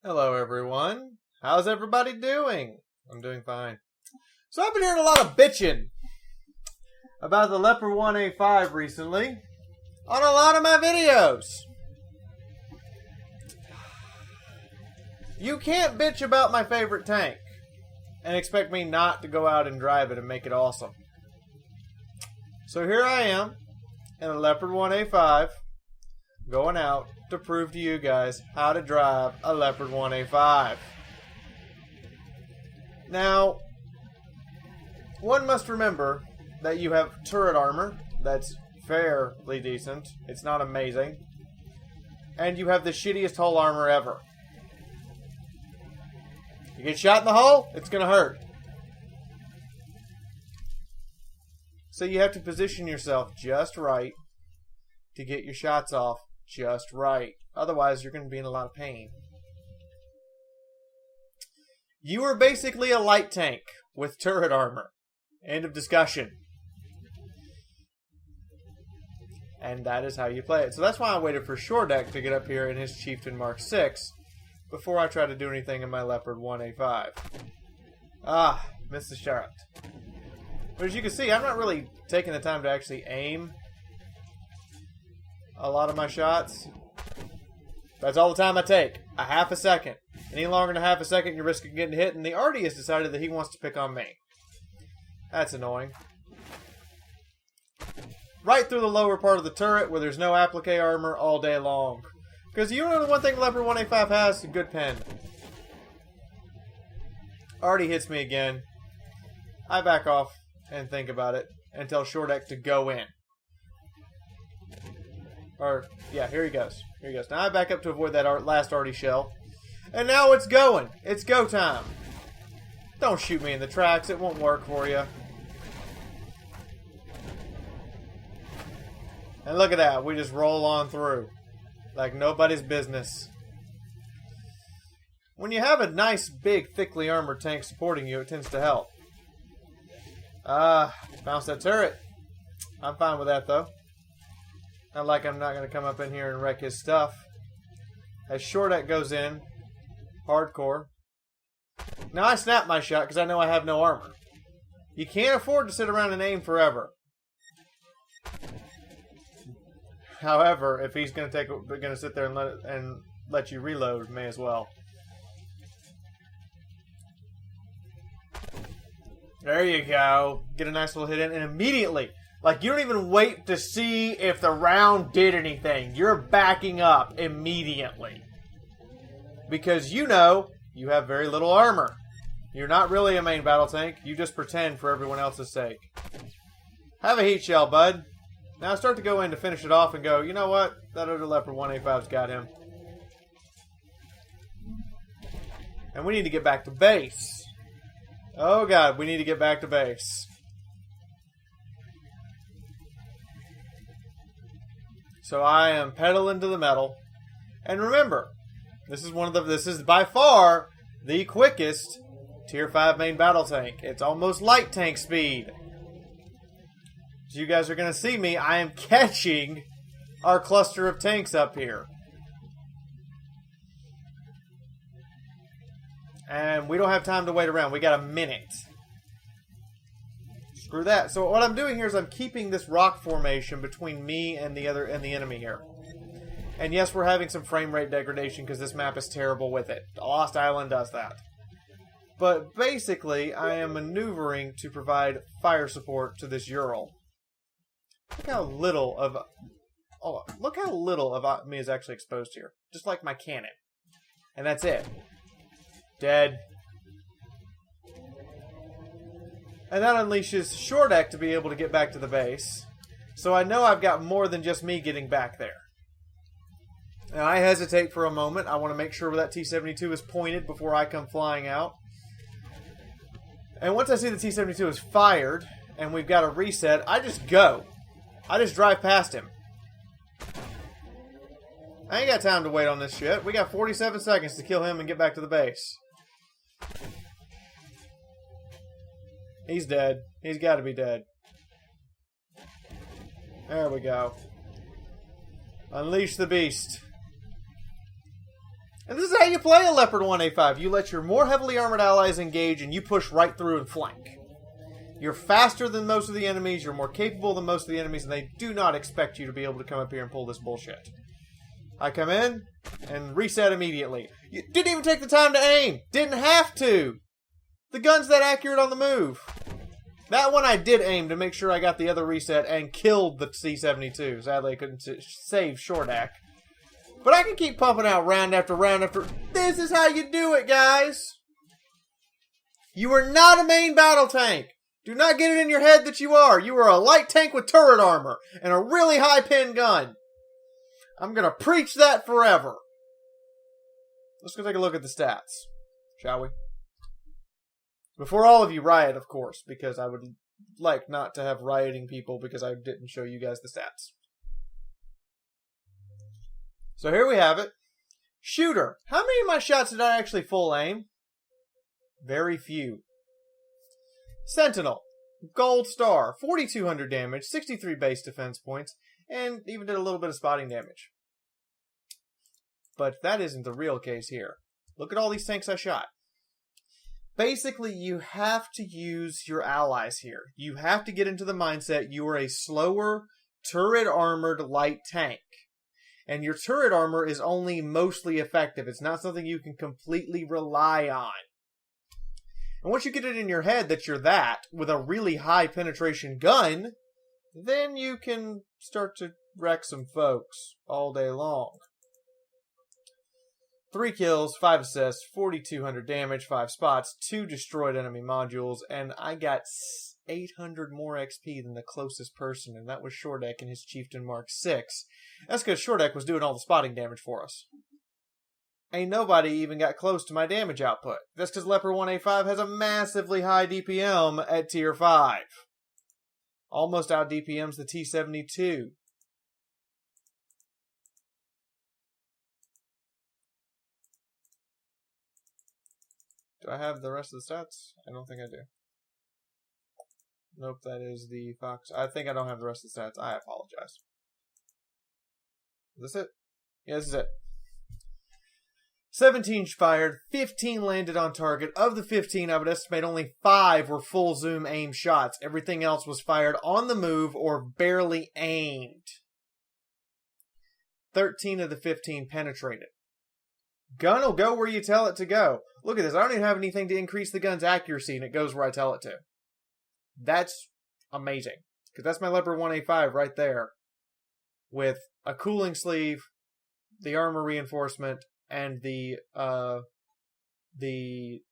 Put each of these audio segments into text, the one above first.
Hello everyone. How's everybody doing? I'm doing fine. So I've been hearing a lot of bitching about the Leopard 1A5 recently on a lot of my videos. You can't bitch about my favorite tank and expect me not to go out and drive it and make it awesome. So here I am in a Leopard 1A5 going out to prove to you guys how to drive a Leopard 1A5. Now, one must remember that you have turret armor that's fairly decent. It's not amazing. And you have the shittiest hull armor ever. You get shot in the hull, it's going to hurt. So you have to position yourself just right to get your shots off just right. Otherwise, you're going to be in a lot of pain. You are basically a light tank with turret armor. End of discussion. And that is how you play it. So that's why I waited for Shoredeck to get up here in his Chieftain Mark 6 before I try to do anything in my Leopard 1A5. Ah, missed the shot. But as you can see, I'm not really taking the time to actually aim a lot of my shots. That's all the time I take. A half a second. Any longer than a half a second, you're risking getting hit, and the Artie has decided that he wants to pick on me. That's annoying. Right through the lower part of the turret where there's no applique armor all day long. Because you know the one thing Leopard 1A5 has? A good pen. Artie hits me again. I back off and think about it and tell Shoredeck to go in. Or, yeah, here he goes. Here he goes. Now I back up to avoid that last Artie shell. And now it's going. It's go time. Don't shoot me in the tracks. It won't work for you. And look at that. We just roll on through. Like nobody's business. When you have a nice, big, thickly armored tank supporting you, it tends to help. Bounce that turret. I'm fine with that, though. Not like I'm not going to come up in here and wreck his stuff. As Shoredeck goes in, hardcore. Now I snap my shot because I know I have no armor. You can't afford to sit around and aim forever. However, if he's going to sit there and let you reload, may as well. There you go. Get a nice little hit in, and immediately. Like, you don't even wait to see if the round did anything. You're backing up immediately. Because you know you have very little armor. You're not really a main battle tank. You just pretend for everyone else's sake. Have a heat shell, bud. Now start to go in to finish it off and go, you know what? That other Leopard 1A5's got him. And we need to get back to base. Oh god, we need to get back to base. So I am pedaling to the metal. And remember, this is by far the quickest Tier 5 main battle tank. It's almost light tank speed. As you guys are going to see me, I am catching our cluster of tanks up here. And we don't have time to wait around. We got a minute. Screw that. So what I'm doing here is I'm keeping this rock formation between me and the enemy here. And yes, we're having some frame rate degradation because this map is terrible with it. Lost Island does that. But basically, I am maneuvering to provide fire support to this Ural. Look how little of me is actually exposed here. Just like my cannon. And that's it. Dead. And that unleashes Shoredeck to be able to get back to the base. So I know I've got more than just me getting back there. And I hesitate for a moment. I want to make sure that T-72 is pointed before I come flying out. And once I see the T-72 is fired, and we've got a reset, I just go. I just drive past him. I ain't got time to wait on this shit. We got 47 seconds to kill him and get back to the base. He's dead. He's got to be dead. There we go. Unleash the beast. And this is how you play a Leopard 1A5. You let your more heavily armored allies engage and you push right through and flank. You're faster than most of the enemies, you're more capable than most of the enemies, and they do not expect you to be able to come up here and pull this bullshit. I come in and reset immediately. You didn't even take the time to aim. Didn't have to. The gun's that accurate on the move. That one I did aim to make sure I got the other reset and killed the C-72. Sadly, I couldn't save Shordak. But I can keep pumping out round after round after... This is how you do it, guys! You are not a main battle tank! Do not get it in your head that you are! You are a light tank with turret armor and a really high pin gun! I'm gonna preach that forever! Let's go take a look at the stats, shall we? Before all of you riot, of course, because I would like not to have rioting people because I didn't show you guys the stats. So here we have it. Shooter. How many of my shots did I actually full aim? Very few. Sentinel. Gold star. 4,200 damage, 63 base defense points, and even did a little bit of spotting damage. But that isn't the real case here. Look at all these tanks I shot. Basically, you have to use your allies here. You have to get into the mindset you are a slower, turret-armored light tank. And your turret armor is only mostly effective. It's not something you can completely rely on. And once you get it in your head that you're that, with a really high penetration gun, then you can start to wreck some folks all day long. 3 kills, 5 assists, 4,200 damage, 5 spots, 2 destroyed enemy modules, and I got 800 more XP than the closest person, and that was Shordak and his Chieftain Mark 6. That's because Shordak was doing all the spotting damage for us. Ain't nobody even got close to my damage output. That's because Leopard 1A5 has a massively high DPM at tier 5. Almost out DPMs the T-72. Do I have the rest of the stats? I don't think I do. Nope, that is the Fox. I think I don't have the rest of the stats. I apologize. Is this it? Yeah, this is it. 17 fired, 15 landed on target. Of the 15, I would estimate only 5 were full zoom aim shots. Everything else was fired on the move or barely aimed. 13 of the 15 penetrated. Gun will go where you tell it to go. Look at this. I don't even have anything to increase the gun's accuracy, and it goes where I tell it to. That's amazing. Because that's my Leopard 1A5 right there. With a cooling sleeve, the armor reinforcement, and the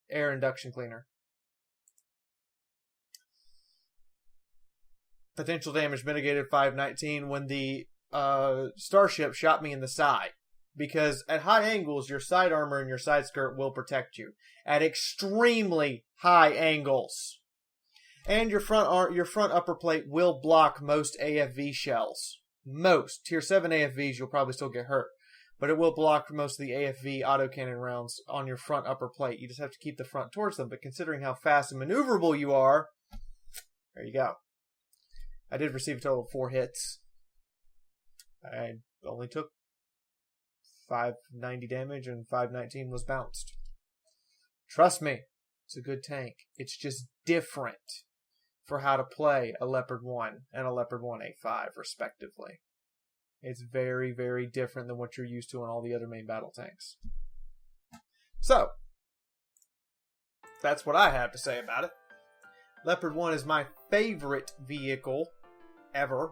air induction cleaner. Potential damage mitigated 519 when the starship shot me in the side. Because at high angles, your side armor and your side skirt will protect you. At extremely high angles. And your front upper plate will block most AFV shells. Most. Tier 7 AFVs, you'll probably still get hurt. But it will block most of the AFV autocannon rounds on your front upper plate. You just have to keep the front towards them. But considering how fast and maneuverable you are, there you go. I did receive a total of 4 hits. I only took 590 damage and 519 was bounced. Trust me, it's a good tank. It's just different for how to play a Leopard 1 and a Leopard 1A5 respectively. It's very, very different than what you're used to on all the other main battle tanks. So, that's what I have to say about it. Leopard 1 is my favorite vehicle ever.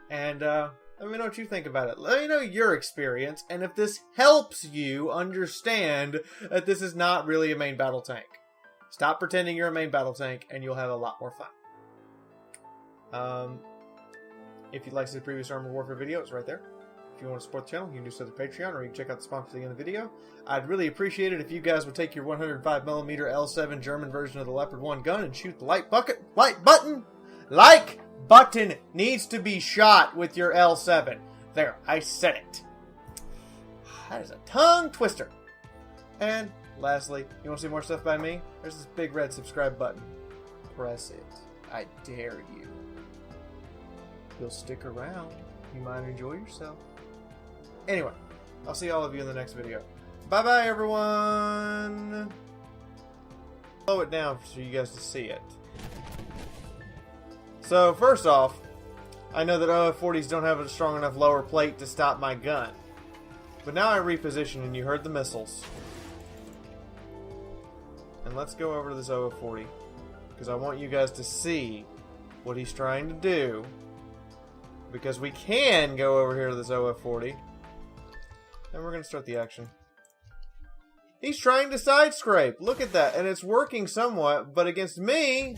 And let me know what you think about it. Let me know your experience, and if this helps you understand that this is not really a main battle tank. Stop pretending you're a main battle tank, and you'll have a lot more fun. If you'd like to see the previous Armored Warfare video, it's right there. If you want to support the channel, you can do so through Patreon, or you can check out the sponsor at the end of the video. I'd really appreciate it if you guys would take your 105mm L7 German version of the Leopard 1 gun and shoot the like button needs to be shot with your L7. There, I said it. That is a tongue twister. And lastly, you want to see more stuff by me? There's this big red subscribe button. press it. I dare you. If you'll stick around, you might enjoy yourself. Anyway, I'll see all of you in the next video. Bye-bye, everyone! Slow it down for you guys to see it. So, first off, I know that OF-40s don't have a strong enough lower plate to stop my gun. But now I reposition and you heard the missiles. And let's go over to this OF-40. Because I want you guys to see what he's trying to do. Because we can go over here to this OF-40. And we're going to start the action. He's trying to side scrape. Look at that. And it's working somewhat. But against me...